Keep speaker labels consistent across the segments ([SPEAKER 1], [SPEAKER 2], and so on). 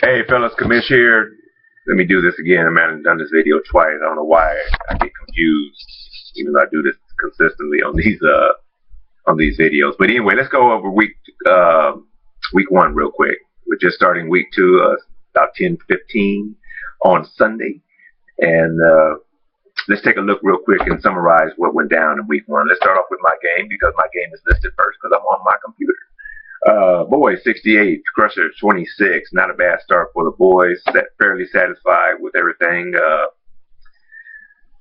[SPEAKER 1] Hey fellas, Kamish here. Let me do this again. I haven't done this video twice. I don't know why I get confused, even though I do this consistently on these videos. But anyway, let's go over week one real quick. We're just starting week two, about 10:15 on Sunday, and let's take a look real quick and summarize what went down in week one. Let's start off with my game because my game is listed first because I'm on my computer. Boys 68, Crusher 26. Not a bad start for the boys. Fairly satisfied with everything.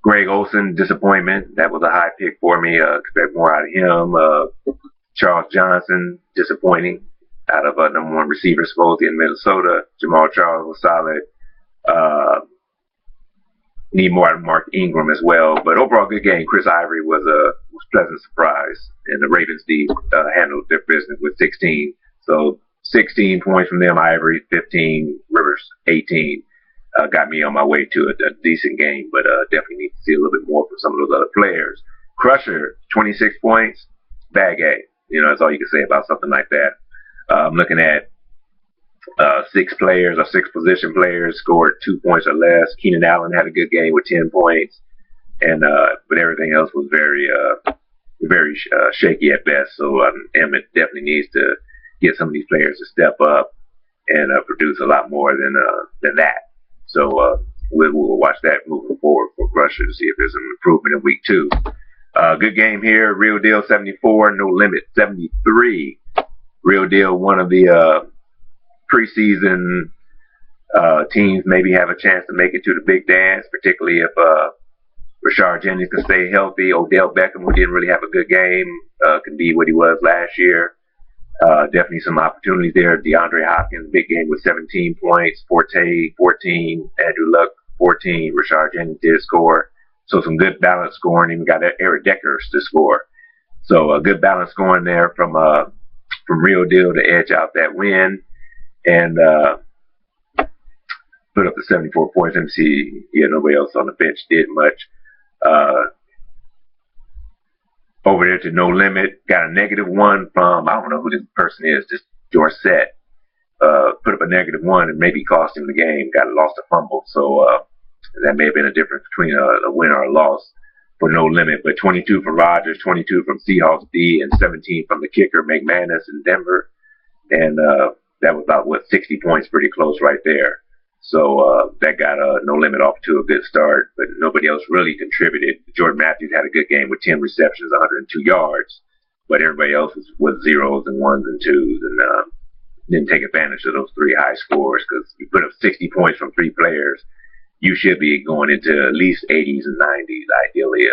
[SPEAKER 1] Greg Olson, disappointment. That was a high pick for me. Expect more out of him. Charles Johnson, disappointing. Out of number one receiver supposedly in Minnesota. Jamal Charles was solid. Need more out of Mark Ingram as well. But overall, good game. Chris Ivory was a pleasant surprise. And the Ravens D handled their business with 16. So 16 points from them, Ivory 15, Rivers 18. Got me on my way to a decent game, but definitely need to see a little bit more from some of those other players. Crusher, 26 points, bag A. You know, that's all you can say about something like that. I'm looking at six position players scored 2 points or less. Keenan Allen had a good game with 10 points, and but everything else was very shaky at best. So Emmett definitely needs to get some of these players to step up and produce a lot more than that. So we'll watch that moving forward for Crusher to see if there's some improvement in week two. Good game here. Real Deal 74, No Limit 73. Real Deal, one of the preseason teams maybe have a chance to make it to the big dance, particularly if Rashard Jennings can stay healthy. Odell Beckham, who didn't really have a good game, can be what he was last year. Definitely some opportunities there. DeAndre Hopkins, big game with 17 points. Forte, 14. Andrew Luck, 14. Rashard Jennings did score. So some good balance scoring. Even got Eric Deckers to score. So a good balance scoring there from Real Deal to edge out that win. And put up the 74 points. Let me see. Yeah, nobody else on the bench did much. Over there to No Limit, got a -1 from, I don't know who this person is, just Dorsett. Put up a -1 and maybe cost him the game. Lost a fumble. So that may have been a difference between a win or a loss for No Limit. But 22 from Rogers, 22 from Seahawks D, and 17 from the kicker, McManus in Denver. And that was about, 60 points, pretty close right there. So that got No Limit off to a good start, but nobody else really contributed. Jordan Matthews had a good game with 10 receptions, 102 yards, but everybody else was zeros and ones and twos, and didn't take advantage of those three high scores, because you put up 60 points from three players, you should be going into at least 80s and 90s, ideally,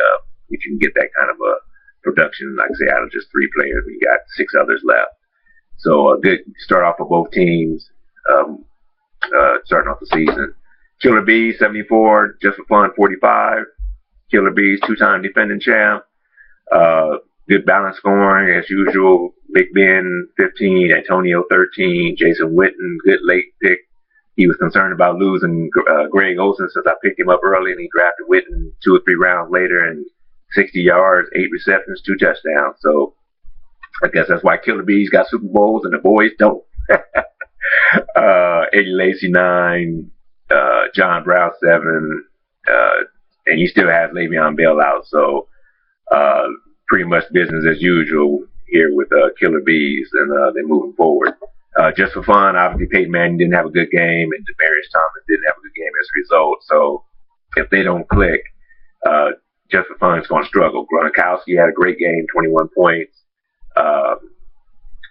[SPEAKER 1] if you can get that kind of a production, like I say, out of just three players. We got six others left. So a good start off for both teams. Starting off the season. Killer Bees 74, Just for Fun 45. Killer Bees, two-time defending champ. Good balance scoring as usual. Big Ben 15, Antonio 13, Jason Witten, good late pick. He was concerned about losing Greg Olson since I picked him up early, and he drafted Witten 2 or 3 rounds later, and 60 yards, 8 receptions, 2 touchdowns. So I guess that's why Killer Bees got Super Bowls and the boys don't. Eddie Lacy 9, John Brown 7, and he still has Le'Veon Bell out. So pretty much business as usual here with Killer Bees, and they're moving forward. Just for Fun, obviously Peyton Manning didn't have a good game, and Demaryius Thomas didn't have a good game as a result. So if they don't click, Just for Fun is going to struggle. Gronkowski had a great game, 21 points.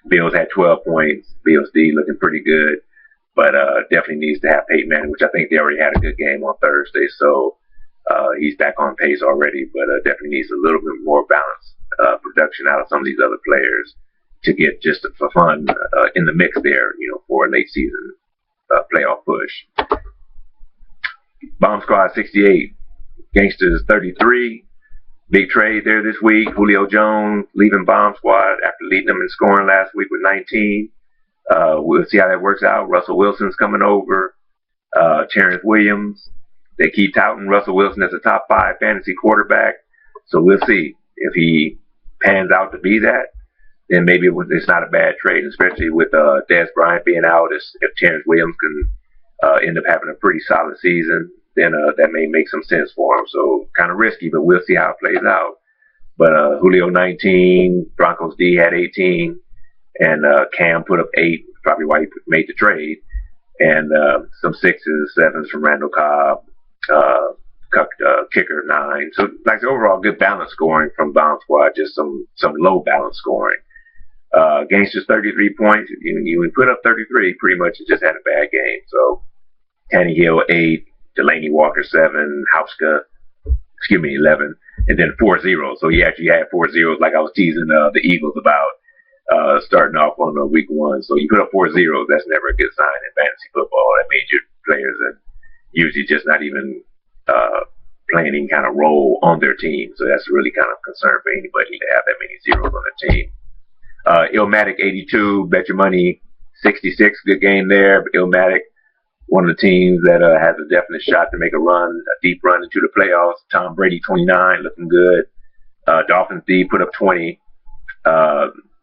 [SPEAKER 1] Bills had 12 points. Bills D looking pretty good, but definitely needs to have Peyton Manning, which I think they already had a good game on Thursday. So he's back on pace already, but definitely needs a little bit more balance production out of some of these other players to get Just for Fun in the mix there, for a late season playoff push. Bomb Squad 68, Gangsters 33. Big trade there this week. Julio Jones leaving Bomb Squad after leading them in scoring last week with 19. We'll see how that works out. Russell Wilson's coming over. Terrence Williams. They keep touting Russell Wilson as a top 5 fantasy quarterback. So we'll see if he pans out to be that. Then maybe it's not a bad trade, especially with Dez Bryant being out. If Terrence Williams can end up having a pretty solid season, then that may make some sense for him. So kind of risky, but we'll see how it plays out. But Julio 19, Broncos D had 18, and Cam put up 8, probably why he made the trade, and some 6s, 7s from Randall Cobb, kicker 9. So like the overall good balance scoring from Bomb Squad, just some low balance scoring. Gangsters 33 points. You put up 33, pretty much you just had a bad game. So Tanny Hill 8, Delaney Walker 7, Hauska, 11, and then 4 zeros. So he actually had 4 zeros, like I was teasing the Eagles about starting off on week 1. So you put up 4 zeros, that's never a good sign in fantasy football. That means your players are usually just not even playing any kind of role on their team. So that's really kind of a concern for anybody to have that many zeros on their team. Illmatic 82, bet your money 66, good game there. But Illmatic, one of the teams that has a definite shot to make a deep run into the playoffs. Tom Brady 29, looking good. Dolphins D put up 20.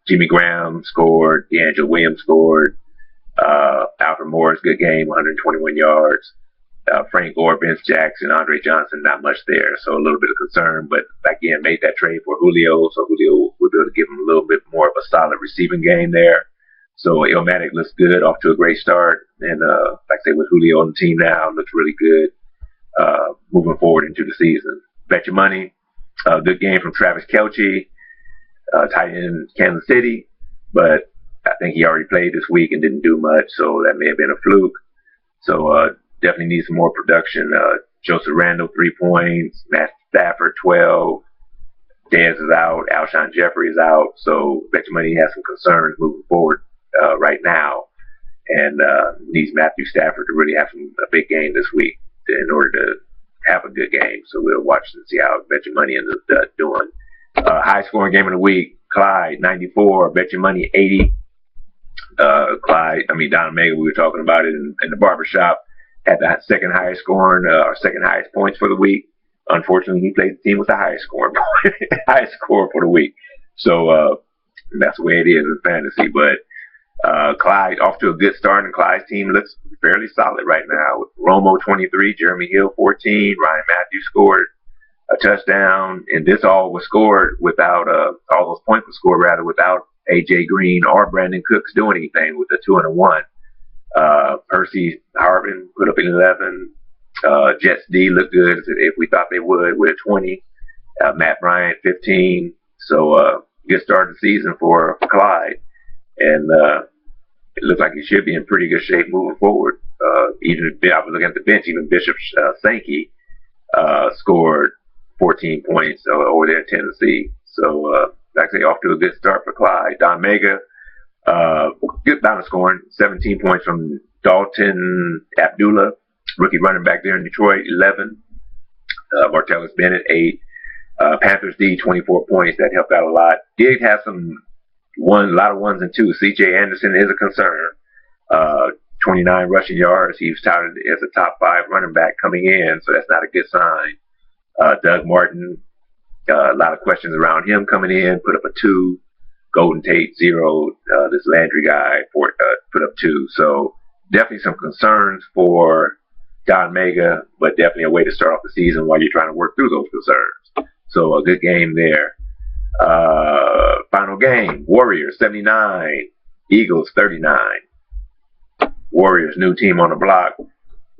[SPEAKER 1] Jimmy Graham scored. D'Angelo Williams scored. Alfred Morris, good game, 121 yards. Frank Gore, Vince Jackson, Andre Johnson, not much there. So a little bit of concern, but again, made that trade for Julio. So Julio will be able to give him a little bit more of a solid receiving game there. So Illmatic looks good, off to a great start. And like I say, with Julio on the team now, looks really good moving forward into the season. Bet your money. Good game from Travis Kelce, tight end Kansas City. But I think he already played this week and didn't do much, so that may have been a fluke. So definitely needs some more production. Joseph Randall, 3 points. Matt Stafford, 12. Dez is out. Alshon Jeffrey is out. So Bet your money has some concerns moving forward right now, and needs Matthew Stafford to really have a big game this week in order to have a good game. So we'll watch and see how Bet your money ends up doing. High scoring game of the week: Clyde 94, Bet your money 80. Don Omega, we were talking about it in the barbershop, had the second highest scoring, second highest points for the week. Unfortunately, he played the team with the highest score for the week. So that's the way it is in fantasy. But Clyde off to a good start, and Clyde's team looks fairly solid right now. With Romo 23, Jeremy Hill 14, Ryan Matthews scored a touchdown, and this all was scored without all those points were scored rather without AJ Green or Brandon Cooks doing anything with a 2 and a 1. Percy Harvin put up an 11. Jets D looked good if we thought they would with a 20. Matt Bryant 15. So good start of the season for Clyde, and it looks like he should be in pretty good shape moving forward. Even I was looking at the bench, even Bishop Sankey scored 14 points over there in Tennessee. So like I say, off to a good start for Clyde. Don Mega, good balance scoring, 17 points from Dalton Abdullah, rookie running back there in Detroit, 11. Martellus Bennett, 8. Panthers D, 24 points. That helped out a lot. Did have a lot of 1s and 2s. C.J. Anderson is a concern. 29 rushing yards. He was touted as a top 5 running back coming in, so that's not a good sign. Doug Martin, a lot of questions around him coming in, put up a 2. Golden Tate, 0. This Landry guy put up 2. So definitely some concerns for Don Mega, but definitely a way to start off the season while you're trying to work through those concerns. So a good game there. Final game: Warriors 79, Eagles 39. Warriors, new team on the block.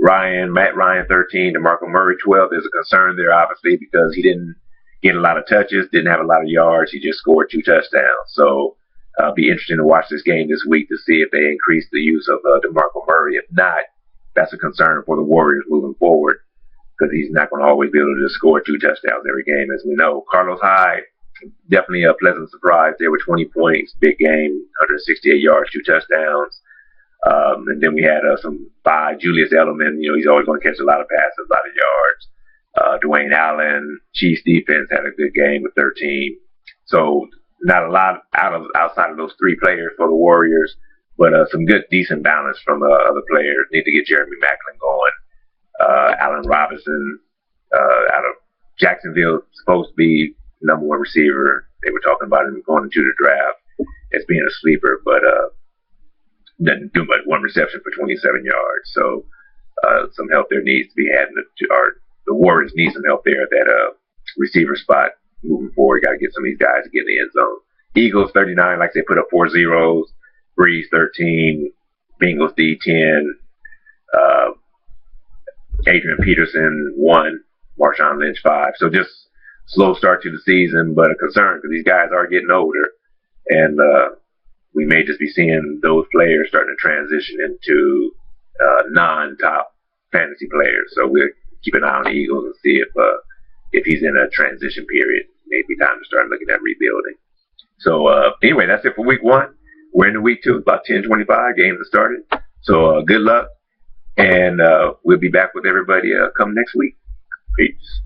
[SPEAKER 1] Matt Ryan 13, DeMarco Murray 12. There's a concern there, obviously, because he didn't get a lot of touches, didn't have a lot of yards. He just scored 2 touchdowns. So be interesting to watch this game this week to see if they increase the use of DeMarco Murray. If not, that's a concern for the Warriors moving forward, because he's not going to always be able to just score 2 touchdowns every game, as we know. Carlos Hyde, definitely a pleasant surprise there with 20 points. Big game, 168 yards, 2 touchdowns. And then we had some by Julius Edelman. He's always going to catch a lot of passes, a lot of yards. Dwayne Allen, Chiefs defense had a good game with 13. So not a lot outside of those 3 players for the Warriors, but some good, decent balance from other players. Need to get Jeremy Maclin going. Allen Robinson out of Jacksonville, supposed to be number 1 receiver. They were talking about him going into the draft as being a sleeper, but didn't do much. 1 reception for 27 yards. So some help there needs to be had, or the Warriors need some help there at that receiver spot moving forward. Got to get some of these guys to get in the end zone. Eagles 39, like they put up 4 zeros. Breeze 13, Bengals D 10, Adrian Peterson 1, Marshawn Lynch 5. So just slow start to the season, but a concern because these guys are getting older, and we may just be seeing those players starting to transition into non-top fantasy players. So we'll keep an eye on the Eagles and see if he's in a transition period. Maybe time to start looking at rebuilding. So anyway, that's it for week 1. We're into week 2, about 10:25. Games have started. So good luck, and we'll be back with everybody come next week. Peace.